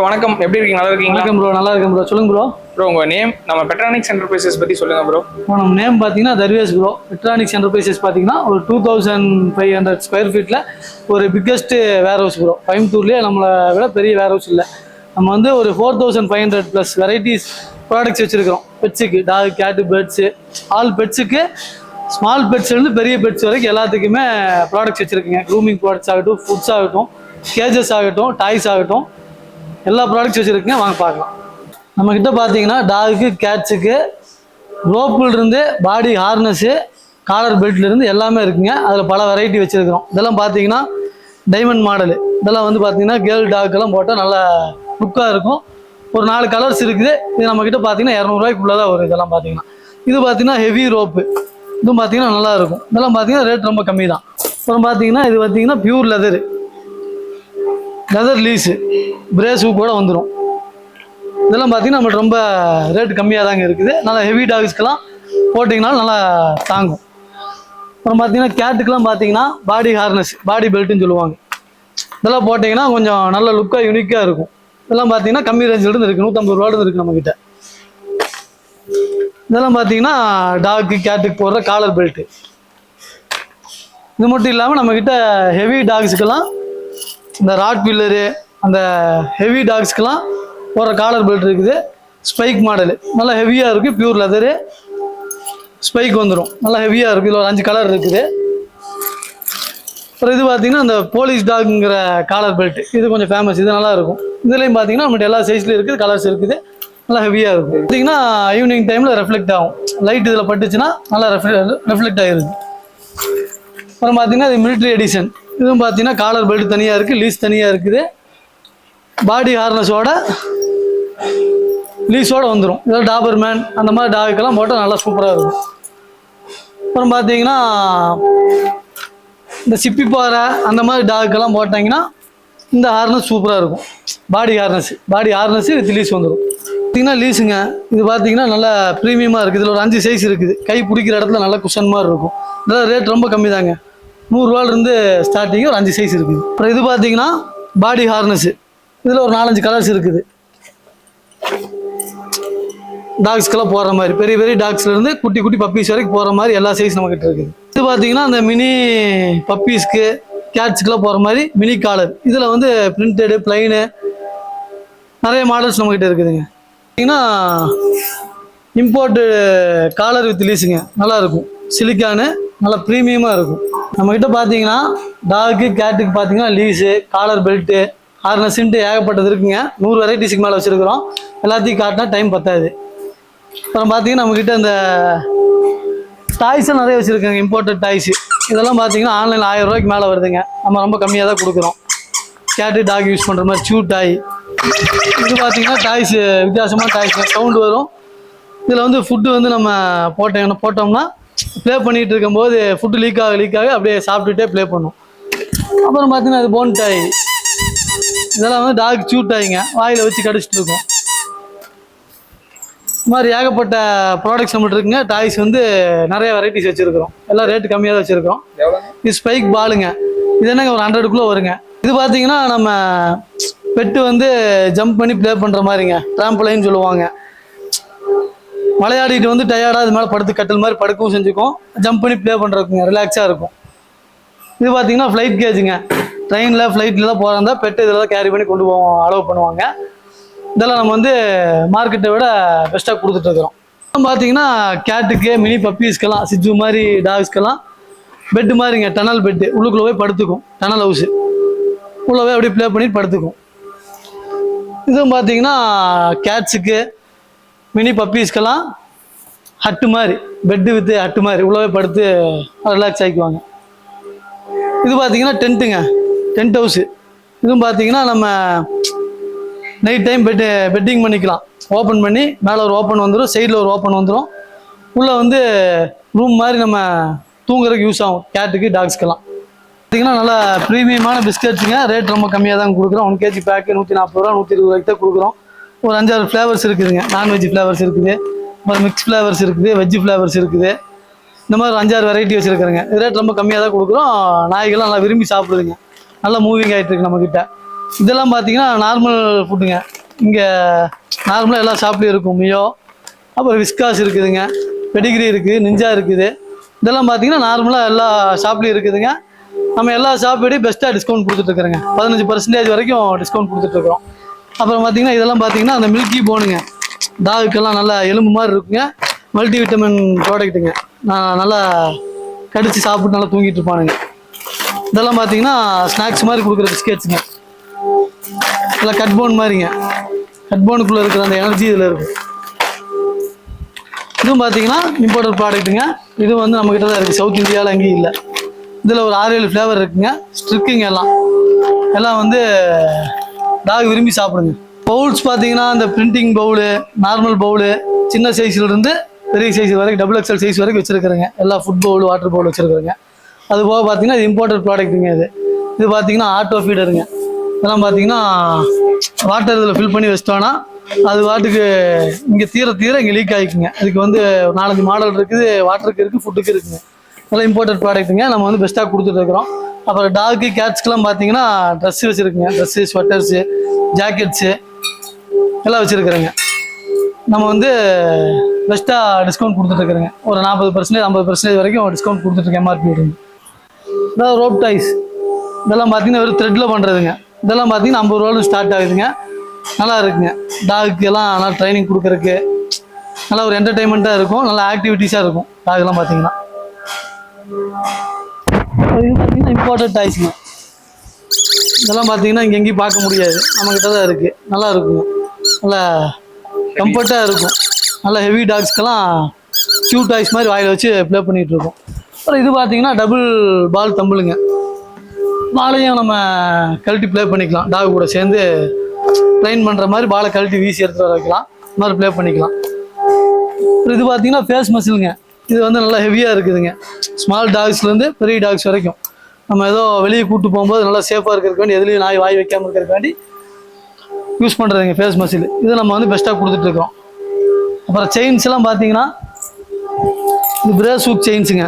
வணக்கம், எப்படி இருக்கீங்க? நல்லா இருக்கீங்களா? வணக்கம் ப்ரோ, நல்லா இருக்கேன் ப்ரோ. சொல்லுங்க ப்ரோ. ப்ரோ, உங்க நேம், நம்ம பெட்ரானிக்ஸ் என்டர்பிரைசஸ் பத்தி சொல்லுங்க ப்ரோ. நம்ம நேம் பார்த்தீங்கன்னா தர்வேஷ் ப்ரோ. பெட்ரானிக்ஸ் என்டர்பிரைசஸ் பார்த்தீங்கன்னா ஒரு 2500 ஸ்கொயர் ஃபீட்டில் ஒரு பிக்கஸ்ட் வேர் ஹவுஸ் ப்ரோ. கோயம்புத்தூர்லேயே நம்மளை விட பெரிய வேர் ஹவுஸ் இல்லை. நம்ம வந்து ஒரு 4500 ப்ளஸ் வெரைட்டிஸ் ப்ராடக்ட்ஸ் வச்சுருக்கிறோம். பெட்ஸுக்கு, டாக், கேட்டு, பெட்ஸு, ஆல் பெட்ஸுக்கு, ஸ்மால் பெட்ஸ்லேருந்து பெரிய பெட்ஸ் வரைக்கும் எல்லாத்துக்குமே ப்ராடக்ட்ஸ் வச்சுருக்குங்க. க்ரூமிங் ப்ராடக்ட்ஸ் ஆகட்டும், ஃபுட்ஸ் ஆகட்டும், கேஜஸ் ஆகட்டும், டாய்ஸ் ஆகட்டும், எல்லா ப்ராடக்ட்ஸ் வச்சுருக்குங்க. வாங்க பார்க்கலாம். நம்மக்கிட்ட பார்த்தீங்கன்னா டாகுக்கு, கேட்ஸுக்கு, ரோப்புலேருந்து பாடி ஹார்னஸ்ஸு, காலர் பெல்ட்லேருந்து எல்லாமே இருக்குங்க. அதில் பல வெரைட்டி வச்சுருக்கிறோம். இதெல்லாம் பார்த்தீங்கன்னா டைமண்ட் மாடலு. இதெல்லாம் வந்து பார்த்தீங்கன்னா கேர்ள் டாக்கெல்லாம் போட்டால் நல்லா லுக்காக இருக்கும். ஒரு 4 கலர்ஸ் இருக்குது. இது நம்மக்கிட்ட பார்த்தீங்கன்னா 200 ரூபாய்க்குள்ளே தான் வரும். இதெல்லாம் பார்த்தீங்கன்னா இது பார்த்தீங்கன்னா ஹெவி ரோப்பு. இதுவும் பார்த்தீங்கன்னா நல்லாயிருக்கும். இதெல்லாம் பார்த்தீங்கன்னா ரேட் ரொம்ப கம்மி தான். அப்புறம் பார்த்தீங்கன்னா இது பார்த்தீங்கன்னா பியூர் லெதர் லீஸு, பிரேஸு கூட வந்துடும். இதெல்லாம் பார்த்தீங்கன்னா நம்மளுக்கு ரொம்ப ரேட் கம்மியாக தாங்க இருக்குது. நல்லா ஹெவி டாக்ஸ்க்கெல்லாம் போட்டிங்கனாலும் நல்லா தாங்கும். அப்புறம் பார்த்தீங்கன்னா கேட்டுக்கெலாம் பார்த்தீங்கன்னா பாடி ஹார்னஸ், பாடி பெல்ட்டுன்னு சொல்லுவாங்க. இதெல்லாம் போட்டிங்கன்னா கொஞ்சம் நல்ல லுக்காக யூனிக்காக இருக்கும். இதெல்லாம் பார்த்தீங்கன்னா கம்மி ரேஞ்சிலிருந்து இருக்குது. 150 ரூபாயிலிருந்து இருக்குது நம்மக்கிட்ட. இதெல்லாம் பார்த்தீங்கன்னா டாக்கு, கேட்டுக்கு போடுற காலர் பெல்ட்டு. இது மட்டும் இல்லாமல் நம்மக்கிட்ட ஹெவி டாக்ஸுக்கெல்லாம் இந்த ராட் வீலரு, அந்த ஹெவி டாக்ஸ்க்கெல்லாம் போகிற காலர் பெல்ட் இருக்குது. ஸ்பைக் மாடலு நல்லா ஹெவியாக இருக்குது. பியூர் லெதரு, ஸ்பைக் வந்துடும். நல்லா ஹெவியாக இருக்குது. இதில் ஒரு 5 கலர் இருக்குது. அப்புறம் இது பார்த்தீங்கன்னா அந்த போலீஸ் டாக்ங்கிற காலர் பெல்ட், இது கொஞ்சம் ஃபேமஸ். இது நல்லாயிருக்கும். இதுலேயும் பார்த்தீங்கன்னா நம்மகிட்ட எல்லா சைஸ்லையும் இருக்குது, கலர்ஸ் இருக்குது. நல்லா ஹெவியாக இருக்கும். பார்த்தீங்கன்னா ஈவினிங் டைமில் ரெஃப்ளெக்ட் ஆகும். லைட் இதில் பட்டுச்சுன்னா நல்லா ரெஃப்ளெக்ட் ஆகிருது. அப்புறம் பார்த்தீங்கன்னா இது மிலிட்ரி எடிஷன். இதுவும் பார்த்தீங்கன்னா காலர் பெல்ட் தனியாக இருக்குது, லீஸ் தனியாக இருக்குது. பாடி ஹார்னஸோட லீஸோடு வந்துடும். இதெல்லாம் டாபர் மேன் அந்த மாதிரி டாகுக்கெல்லாம் போட்டால் நல்லா சூப்பராக இருக்கும். அப்புறம் பார்த்தீங்கன்னா இந்த சிப்பி பாறை அந்த மாதிரி டாகுக்கெல்லாம் போட்டாங்கன்னா இந்த ஹார்னஸ் சூப்பராக இருக்கும். பாடி ஹார்னஸ் வித் லீஸ் வந்துடும். பார்த்தீங்கன்னா லீஸுங்க. இது பார்த்தீங்கன்னா நல்லா ப்ரீமியமாக இருக்குது. இதில் ஒரு 5 சைஸ் இருக்குது. கை பிடிக்கிற இடத்துல நல்லா குஷன் மாதிரி இருக்கும். இதெல்லாம் ரேட் ரொம்ப கம்மி தாங்க. 100 ரூபாயிலிருந்து ஸ்டார்டிங்கு. ஒரு 5 சைஸ் இருக்குது. அப்புறம் இது பார்த்தீங்கன்னா பாடி ஹார்னஸ்ஸு. இதில் ஒரு 4-5 கலர்ஸ் இருக்குது. டாக்ஸ்க்கெல்லாம் போடுற மாதிரி, பெரிய பெரிய டாக்ஸ்லேருந்து குட்டி குட்டி பப்பீஸ் வரைக்கும் போகிற மாதிரி எல்லா சைஸ் நம்மக்கிட்ட இருக்குது. இது பார்த்தீங்கன்னா அந்த மினி பப்பீஸ்க்கு, கேட்ஸுக்கெல்லாம் போகிற மாதிரி மினி காலர். இதில் வந்து பிரிண்டடு, பிளைனு நிறைய மாடல்ஸ் நம்மக்கிட்ட இருக்குதுங்க. பார்த்தீங்கன்னா இம்போர்ட்டு காலர் வித் லீஸுங்க. நல்லாயிருக்கும். சிலிக்கானு நல்லா ப்ரீமியமாக இருக்கும். நம்மக்கிட்ட பார்த்தீங்கன்னா டாக்கு, கேட்டுக்கு பார்த்தீங்கன்னா லீஸு, காலர் பெல்ட்டு, ஹார்னஸ்ன்ட்டு ஏகப்பட்டது இருக்குங்க. 100 வெரைட்டிஸுக்கு மேலே வச்சுருக்கிறோம். எல்லாத்தையும் காட்டினா டைம் பத்தாது. அப்புறம் பார்த்தீங்கன்னா நம்மக்கிட்ட இந்த டாய்ஸும் நிறைய வச்சுருக்காங்க. இம்போர்ட்டட் டாய்ஸு இதெல்லாம் பார்த்தீங்கன்னா ஆன்லைனில் 1000 ரூபாய்க்கு மேலே வருதுங்க. நம்ம ரொம்ப கம்மியாக தான் கொடுக்குறோம். கேட்டு, டாக் யூஸ் பண்ணுற மாதிரி சூ டாய். இது பார்த்தீங்கன்னா டாய்ஸு வித்தியாசமான டாய்ஸ், சவுண்டு வரும். இதில் வந்து ஃபுட்டு வந்து நம்ம போட்டோம்னா ப்ளே பண்ணிகிட்டு இருக்கும்போது ஃபுட்டு லீக் ஆக அப்படியே சாப்பிட்டுட்டே ப்ளே பண்ணும். அப்புறம் பார்த்தீங்கன்னா அது போன் டாய். இதெல்லாம் வந்து டாக் சூ டாய்ங்க. வாயில் வச்சு கடிச்சிட்டு இருக்கும். இது மாதிரி ஏகப்பட்ட ப்ராடக்ட்ஸ் நம்மகிட்ட இருக்குங்க. டாய்ஸ் வந்து நிறைய வெரைட்டிஸ் வச்சுருக்கிறோம். எல்லாம் ரேட்டு கம்மியாக தான் வச்சுருக்கோம். இது ஸ்பைக் பாலுங்க. இது என்னங்க ஒரு 100க்குள்ளே வருங்க. இது பார்த்தீங்கன்னா நம்ம பெட்டு வந்து ஜம்ப் பண்ணி ப்ளே பண்ணுற மாதிரிங்க. ட்ராம்பலைன்னு சொல்லுவாங்க. விளையாடிட்டு வந்து டயர்டாக இது மேலே படுத்து கட்டல் மாதிரி படுக்கவும் செஞ்சுக்கும். ஜம்ப் பண்ணி ப்ளே பண்ணுறதுக்குங்க, ரிலாக்ஸாக இருக்கும். இது பார்த்தீங்கன்னா ஃப்ளைட் கேஜுங்க. ட்ரெயினில், ஃப்ளைட்லாம் போகிறதா பெட்டு இதில் தான் கேரி பண்ணி கொண்டு போவோம், அலோவ் பண்ணுவாங்க. இதெல்லாம் நம்ம வந்து மார்க்கெட்டை விட பெஸ்ட்டாக கொடுத்துட்ருக்குறோம். பார்த்தீங்கன்னா கேட்டுக்கு, மினி பப்பீஸ்க்கெல்லாம், சிஜு மாதிரி டாக்ஸ்க்கெல்லாம் பெட்டு மாதிரிங்க. Tunnel bed. உள்ளுக்குள்ளே போய் படுத்துக்கும். டனல் ஹவுஸு உள்ளே போய் அப்படியே ப்ளே பண்ணிட்டு படுத்துக்கும். இதுவும் பார்த்தீங்கன்னா கேட்ஸுக்கு, மினி பப்பீஸ்க்கெல்லாம் ஹட்டு மாதிரி, பெட்டு வித்து ஹட்டு மாதிரி உள்ளவே படுத்து ரிலாக்ஸ் ஆகிக்குவாங்க. இது பார்த்தீங்கன்னா டென்ட்டுங்க, டென்ட் ஹவுஸு. இதுவும் பார்த்தீங்கன்னா நம்ம நைட் டைம் பெட்டிங் பண்ணிக்கலாம். ஓப்பன் பண்ணி மேலே ஒரு ஓப்பன் வந்துடும், சைடில் ஒரு ஓப்பன் வந்துடும். உள்ளே வந்து ரூம் மாதிரி நம்ம தூங்குறதுக்கு யூஸ் ஆகும். கேட்டுக்கு, டாக்ஸ்க்கெல்லாம் பார்த்தீங்கன்னா நல்லா ப்ரீமியமான பிஸ்கட்ஸுங்க. ரேட் ரொம்ப கம்மியாக தான் கொடுக்குறோம். 1 kg பேக்கு 140 ரூபா, 120 ரூபாய்க்கு தான் கொடுக்குறோம். ஒரு 5-6 ஃப்ளேவர்ஸ் இருக்குதுங்க. நான்வெஜ் ஃப்ளேவர்ஸ் இருக்குது, அப்புறம் மிக்ஸ் ஃப்ளேவர்ஸ் இருக்குது, வெஜ்ஜு ஃப்ளேவர்ஸ் இருக்குது. இந்த மாதிரி 5-6 வெரைட்டி வச்சுருக்குறேங்க. ரேட் ரொம்ப கம்மியாக தான் கொடுக்குறோம். நாய்கள்லாம் நல்லா விரும்பி சாப்பிடுதுங்க. நல்லா மூவிங் ஆகிட்டு இருக்கு நம்மக்கிட்ட. இதெல்லாம் பார்த்தீங்கன்னா நார்மல் ஃபுட்டுங்க. இங்கே நார்மலாக எல்லா ஷாப்லேயும் இருக்கும். மியோ, அப்புறம் விஸ்காஸ் இருக்குதுங்க, பெடிகிரி இருக்குது, நிஞ்சா இருக்குது. இதெல்லாம் பார்த்தீங்கன்னா நார்மலாக எல்லா ஷாப்லேயும் இருக்குதுங்க. நம்ம எல்லா ஷாப்பையும் பெஸ்ட்டாக டிஸ்கவுண்ட் கொடுத்துட்ருக்குறோங்க. 15% வரைக்கும் டிஸ்கவுண்ட் கொடுத்துட்ருக்குறோம். அப்புறம் பார்த்தீங்கன்னா இதெல்லாம் பார்த்தீங்கன்னா அந்த மில்கி போனுங்க, டாகுக்கெல்லாம் நல்லா எலும்பு மாதிரி இருக்குங்க. மல்டி விட்டமின் ப்ராடக்ட்டுங்க. நான் நல்லா கடிச்சு சாப்பிட்டு நல்லா தூங்கிட்டு இருப்பானுங்க. இதெல்லாம் பார்த்தீங்கன்னா ஸ்நாக்ஸ் மாதிரி கொடுக்குற பிஸ்கெட்ஸுங்க. இதெல்லாம் கட் போன் மாதிரிங்க. கட் போனுக்குள்ளே இருக்கிற அந்த எனர்ஜி இதில் இருக்கும். இதுவும் பார்த்தீங்கன்னா இம்போர்ட்டட் ப்ராடக்ட்டுங்க. இது வந்து நம்மக்கிட்ட தான் இருக்குது, சவுத் இந்தியாவில் எங்கேயும் இல்லை. இதில் ஒரு 6-7 ஃப்ளேவர் இருக்குங்க. ஸ்ட்ரிக்குங்க எல்லாம் வந்து டாக் விரும்பி சாப்பிடுங்க. பவுல்ஸ் பார்த்தீங்கன்னா இந்த பிரிண்டிங் பவுலு, நார்மல் பவுலு, சின்ன சைஸ்லேருந்து பெரிய சைஸ் வரைக்கும் டபுள் எக்ஸல் சைஸ் வரைக்கும் வச்சுருக்குறேங்க. எல்லா ஃபுட் பவுல், வாட்டர் பவுல் வச்சுருக்குறேங்க. அது போக பார்த்தீங்கன்னா இது இம்போர்ட்டட் ப்ராடக்ட்டுங்க. இது பார்த்தீங்கன்னா ஆட்டோ ஃபீடருங்க. இதெல்லாம் பார்த்தீங்கன்னா வாட்டர் இதில் ஃபில் பண்ணி வச்சிட்டோன்னா அது வாட்டுக்கு இங்கே தீர இங்கே லீக் ஆகிக்குங்க. இதுக்கு வந்து 4-5 மாடல் இருக்குது, வாட்டருக்கு இருக்குது, ஃபுட்டுக்கு இருக்குங்க. இதெல்லாம் இம்போர்ட்டட் ப்ராடக்ட்டுங்க. நம்ம வந்து பெஸ்ட்டாக கொடுத்துட்ருக்குறோம். அப்புறம் டாக்கு, கேட்ஸ்க்கெலாம் பார்த்தீங்கன்னா ட்ரெஸ்ஸு வச்சுருக்குங்க. ட்ரெஸ்ஸு, ஸ்வெட்டர்ஸு, ஜாக்கெட்ஸு எல்லாம் வச்சுருக்குறேங்க. நம்ம வந்து பெஸ்ட்டாக டிஸ்கவுண்ட் கொடுத்துட்ருக்குறேங்க. ஒரு 40%, 50% வரைக்கும் டிஸ்கவுண்ட் கொடுத்துட்ருக்கேன். எம்ஆர்பி இருக்கு. இதான் ரோப் டாய்ஸ். இதெல்லாம் பார்த்தீங்கன்னா வெறும் த்ரெட்டில் பண்ணுறதுங்க. இதெல்லாம் பார்த்தீங்கன்னா 50 ரூபாயிலும் ஸ்டார்ட் ஆகுதுங்க. நல்லா இருக்குங்க. டாகுக்கு எல்லாம் நல்லா ட்ரைனிங் கொடுக்குறதுக்கு நல்லா ஒரு என்டர்டைன்மெண்ட்டாக இருக்கும். நல்லா ஆக்டிவிட்டீஸாக இருக்கும் டாக்லாம் பார்த்தீங்கன்னா. இது பார்த்தீங்கன்னா இம்போர்ட்டட் டாய்ஸுங்க. இதெல்லாம் பார்த்தீங்கன்னா இங்கே எங்கேயும் பார்க்க முடியாது, நம்மக்கிட்ட தான் இருக்குது. நல்லா இருக்குங்க. நல்லா கம்ஃபர்ட்டாக இருக்கும். நல்லா ஹெவி டாக்ஸ்க்கெல்லாம் க்யூ டாய்ஸ் மாதிரி வாயில் வச்சு ப்ளே பண்ணிகிட்டு இருக்கோம். அப்புறம் இது பார்த்தீங்கன்னா டபுள் பால் தம்பிளுங்க. பாலையும் நம்ம கழட்டி ப்ளே பண்ணிக்கலாம். டாக் கூட சேர்ந்து ட்ரைன் பண்ணுற மாதிரி பாலை கழட்டி வீசி எடுத்துகிட்டு வர வைக்கலாம். இந்த மாதிரி ப்ளே பண்ணிக்கலாம். அப்புறம் இது பார்த்தீங்கன்னா ஃபேஸ் மசிலுங்க. இது வந்து நல்லா ஹெவியாக இருக்குதுங்க. ஸ்மால் டாக்ஸ்லேருந்து பெரிய டாக்ஸ் வரைக்கும் நம்ம ஏதோ வெளியே கூப்பிட்டு போகும்போது நல்லா சேஃபாக இருக்கிறதுக்கு வேண்டி, எதுலேயும் நாய் வாய் வைக்காமல் இருக்கிறதுக்கு வேண்டி யூஸ் பண்ணுறதுங்க ஃபேஸ் மசில். இது நம்ம வந்து பெஸ்ட்டாக கொடுத்துட்ருக்கோம். அப்புறம் செயின்ஸ் எல்லாம் பார்த்தீங்கன்னா இது பிரேஸ் ஹூக் செயின்ஸுங்க.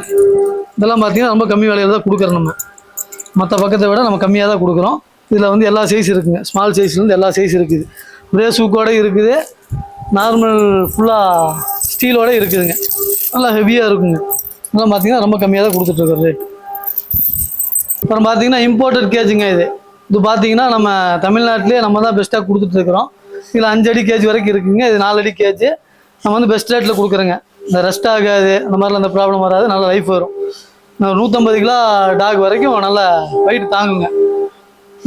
இதெல்லாம் பார்த்தீங்கன்னா ரொம்ப கம்மி விலையில் தான் கொடுக்குறோம். நம்ம மற்ற பக்கத்தை விட நம்ம கம்மியாக தான் கொடுக்குறோம். இதில் வந்து எல்லா சைஸ் இருக்குங்க. ஸ்மால் சைஸ்லேருந்து எல்லா சைஸ் இருக்குது. பிரேஸ் ஹூக்கோட இருக்குது, நார்மல் ஃபுல்லாக ஸ்டீலோட இருக்குதுங்க. நல்லா ஹெவியாக இருக்குங்க. இதெல்லாம் பார்த்தீங்கன்னா ரொம்ப கம்மியாக தான் கொடுத்துட்ருக்கோம் ரேட். அப்புறம் பார்த்தீங்கன்னா இம்போர்ட்டட் கேஜுங்க. இது பார்த்தீங்கன்னா நம்ம தமிழ்நாட்டிலே நம்ம தான் பெஸ்ட்டாக கொடுத்துட்ருக்குறோம். இதில் 5 அடி கேஜ் வரைக்கும் இருக்குங்க. இது 4 அடி கேஜ். நம்ம வந்து பெஸ்ட் ரேட்டில் கொடுக்குறோங்க. இந்த ரெஸ்ட் ஆகாது, அந்த மாதிரிலாம் அந்த ப்ராப்ளம் வராது. நல்ல லைஃப் வரும். 150 கிலோ டாக் வரைக்கும் நல்ல வெயிட் தாங்குங்க.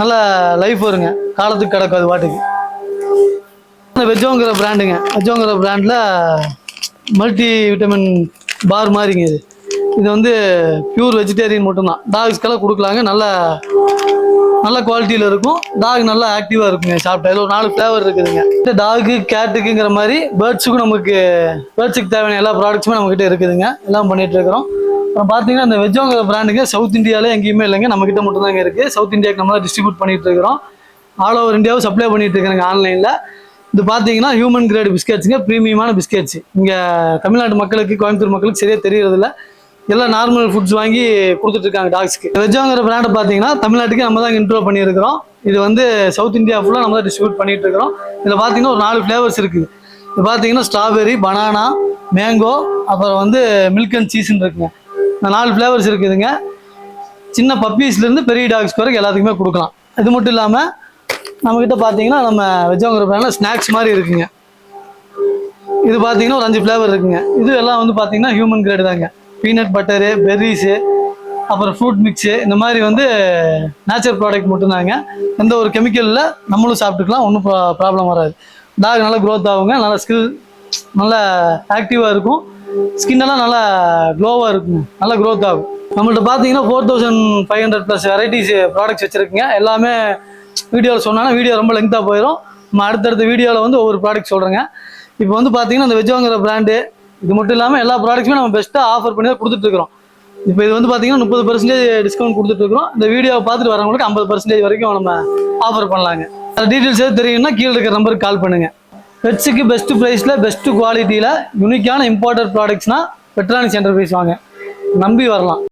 நல்ல லைஃப் வருங்க. காலத்துக்கு கிடக்கும் அது பாட்டுக்கு. வெஜ்ஜோங்கிற பிராண்டுங்க. வெஜ்ஜோங்கிற பிராண்டில் மல்டி விட்டமின் பார் மாதிரிங்க. இது வந்து பியூர் வெஜிடேரியன் மட்டும்தான். டாக்ஸ்க்கெல்லாம் கொடுக்கலாங்க. நல்ல குவாலிட்டியில் இருக்கும். டாக் நல்லா ஆக்டிவாக இருக்குங்க சாப்பிட்டா. இதில் ஒரு 4 ஃப்ளேவர் இருக்குதுங்க. டாகு, கேட்டுக்குங்கிற மாதிரி பேர்ட்ஸுக்கு தேவையான எல்லா ப்ராடக்ட்ஸுமே நம்மக்கிட்ட இருக்குதுங்க. எல்லாம் பண்ணிகிட்டு இருக்கிறோம். அப்புறம் பார்த்தீங்கன்னா இந்த வெஜ்ஜோங்கிற பிராண்டுங்க சவுத் இந்தியாவிலே எங்கேயுமே இல்லைங்க, நம்மக்கிட்ட மட்டும் தாங்க இருக்குது. சவுத் இந்தியாவுக்கு நம்ம தான் டிஸ்ட்ரிபியூட் பண்ணிகிட்டு இருக்கிறோம். ஆல் ஓவர் இந்தியாவும் சப்ளை பண்ணிகிட்டு இருக்கிறாங்க ஆன்லைனில். இது பார்த்தீங்கன்னா ஹியூமன் கிரேட் பிஸ்கெட்ஸுங்க, ப்ரீமியமான பிஸ்கெட்ஸ். இங்கே தமிழ்நாட்டு மக்களுக்கு, கோயம்புத்தூர் மக்களுக்கு சரியாக தெரியறதில்ல. எல்லாம் நார்மல் ஃபுட்ஸ் வாங்கி கொடுத்துட்ருக்காங்க டாக்ஸ்க்கு. வெஜ்ஜோங்கிற பிராண்டை பார்த்தீங்கன்னா தமிழ்நாட்டுக்கு நம்ம தான் இன்ட்ரோ பண்ணியிருக்கிறோம். இது வந்து சவுத் இந்தியா ஃபுல்லாக நம்ம தான் டிஸ்ட்ரிபியூட் பண்ணிகிட்டு இருக்கிறோம். இதில் பார்த்தீங்கன்னா ஒரு 4 ஃப்ளேவர்ஸ் இருக்குது. இது பார்த்தீங்கன்னா ஸ்ட்ராபெரி, பனானா, மேங்கோ, அப்புறம் வந்து மில்க் அண்ட் சீஸ்ன்னு இருக்குங்க. இந்த 4 ஃப்ளேவர்ஸ் இருக்குதுங்க. சின்ன பப்பீஸ்லேருந்து பெரிய டாக்ஸ்க்கு வரைக்கும் எல்லாத்துக்குமே கொடுக்கலாம். இது மட்டும் இல்லாமல் நம்மக்கிட்ட பார்த்தீங்கன்னா நம்ம வெஜ்ஜோங்கிற பிராண்டில் ஸ்நாக்ஸ் மாதிரி இருக்குங்க. இது பார்த்தீங்கன்னா ஒரு 5 ஃப்ளேவர் இருக்குங்க. இது எல்லாம் வந்து பார்த்தீங்கன்னா ஹியூமன் கிரேடு தாங்க. பீனட் பட்டரு, பெர்ரிஸு, அப்புறம் ஃப்ரூட் மிக்ஸு, இந்த மாதிரி வந்து நேச்சர் ப்ராடக்ட் மட்டும்தாங்க. எந்த ஒரு கெமிக்கலில் நம்மளும் சாப்பிட்டுக்கலாம், ஒன்றும் ப்ராப்ளம் வராது. டாக் நல்லா க்ரோத் ஆகுங்க. நல்லா நல்லா ஆக்டிவாக இருக்கும். ஸ்கின்னெல்லாம் நல்லா க்ளோவாக இருக்குங்க. நல்லா க்ரோத் ஆகும். நம்மள்ட்ட பார்த்தீங்கன்னா 4500+ வெரைட்டிஸ் ப்ராடக்ட்ஸ் வச்சுருக்குங்க. எல்லாமே வீடியோவில் சொன்னாங்கன்னா வீடியோ ரொம்ப லெங்க்தாக போயிடும். நம்ம அடுத்தடுத்த வீடியோவில் வந்து ஒவ்வொரு ப்ராடக்ட் சொல்கிறேங்க. இப்போ வந்து பார்த்தீங்கன்னா இந்த வெஜ்ஜோங்கிற பிராண்டு இது மட்டும் இல்லாமல் எல்லா ப்ராடக்ட்ஸுமே நம்ம பெஸ்ட்டாக ஆஃபர் பண்ணி தான் கொடுத்துட்ருக்குறோம். இப்போ இது வந்து பார்த்தீங்கன்னா 30% டிஸ்கவுண்ட் கொடுத்துட்ருக்குறோம். இந்த வீடியோவை பார்த்துட்டு வரவங்களுக்கு 50% வரைக்கும் நம்ம ஆஃபர் பண்ணலாங்க. அது டீட்டெயில்ஸ் எது தெரியும்னா கீழே இருக்கிற நம்பருக்கு கால் பண்ணுங்கள். பெட்ஸுக்கு பெஸ்ட் ப்ரைஸில், பெஸ்ட்டு குவாலிட்டியில், யூனிக்கான இம்போர்ட்டட் ப்ராடக்ட்ஸ்னால் பெட்ரானிக்ஸ் என்டர்பிரைஸ் வாங்க, நம்பி வரலாம்.